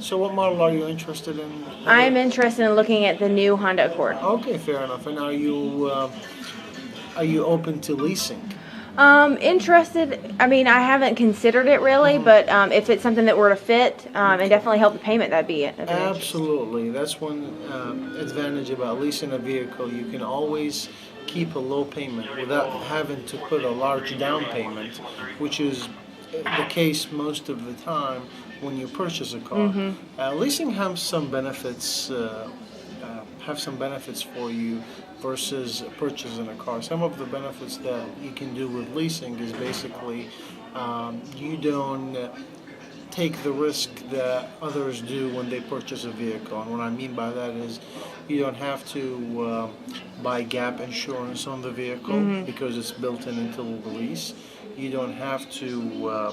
So what model are you interested in? I'm interested in looking at the new Honda Accord. Okay, fair enough. And are you open to leasing? Interested. I mean, I haven't considered it really, but if it's something that were to fit and definitely help the payment, that'd be it. Absolutely. That's one advantage about leasing a vehicle. You can always keep a low payment without having to put a large down payment, which is the case most of the time when you purchase a car. Leasing has some benefits. Have some benefits for you versus purchasing a car. Some of the benefits that you can do with leasing is basically you don't take the risk that others do when they purchase a vehicle. And what I mean by that is you don't have to buy gap insurance on the vehicle because it's built in into the lease. You don't have to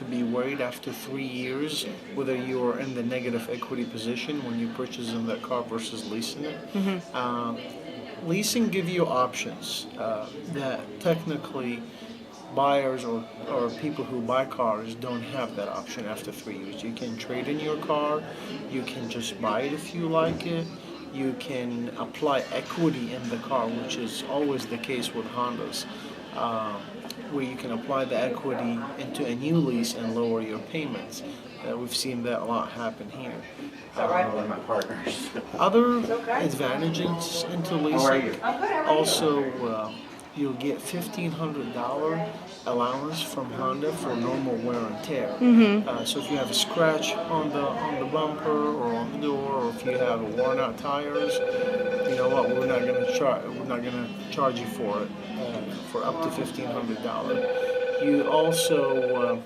be worried after 3 years whether you're in the negative equity position when you're purchasing that car versus leasing it. Leasing give you options that technically buyers or people who buy cars don't have that option after 3 years. You can trade in your car, you can just buy it if you like it, you can apply equity in the car, which is always the case with Hondas. Where you can apply the equity into a new lease and lower your payments. We've seen that a lot happen here. Other advantages into leasing, also you'll get $1,500 allowance from Honda for normal wear and tear. So if you have a scratch on the bumper or on the door, or if you have worn out tires, you know what? We're not going to charge you for it for up to $1,500. You also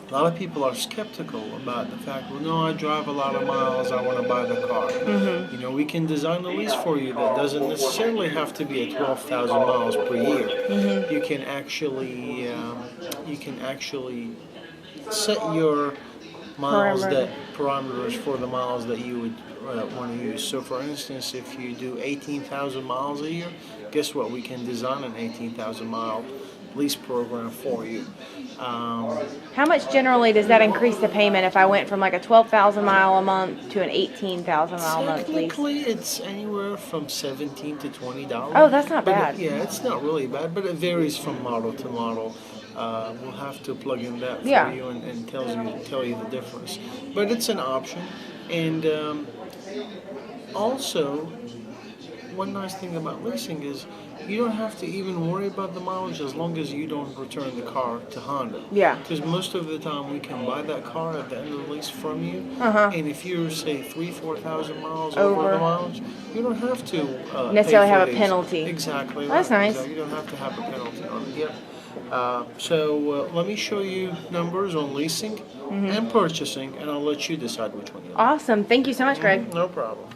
a lot of people are skeptical about the fact, well, no, I drive a lot of miles, I want to buy the car. You know, we can design a lease for you that doesn't necessarily have to be at 12,000 miles per year. You can actually set your miles parameters for the miles that you would want to use. So, for instance, if you do 18,000 miles a year, guess what? We can design an 18,000 mile lease program for you. How much generally does that increase the payment if I went from like a 12,000 mile a month to an 18,000 mile month lease? Technically, it's anywhere from $17 to $20. Oh, that's not bad. Yeah, it's not really bad, but it varies from model to model. We'll have to plug in that for you and tell you the difference. But it's an option, and also one nice thing about leasing is you don't have to even worry about the mileage as long as you don't return the car to Honda. Yeah. Because most of the time we can buy that car at the end of the lease from you, and if you're, say, 4,000 miles over the mileage, you don't have to necessarily pay for have a penalty. Exactly. That's nice. You don't have to have a penalty on it. Yep. So let me show you numbers on leasing and purchasing, and I'll let you decide which one you like. Awesome. Thank you so much, Greg. No problem.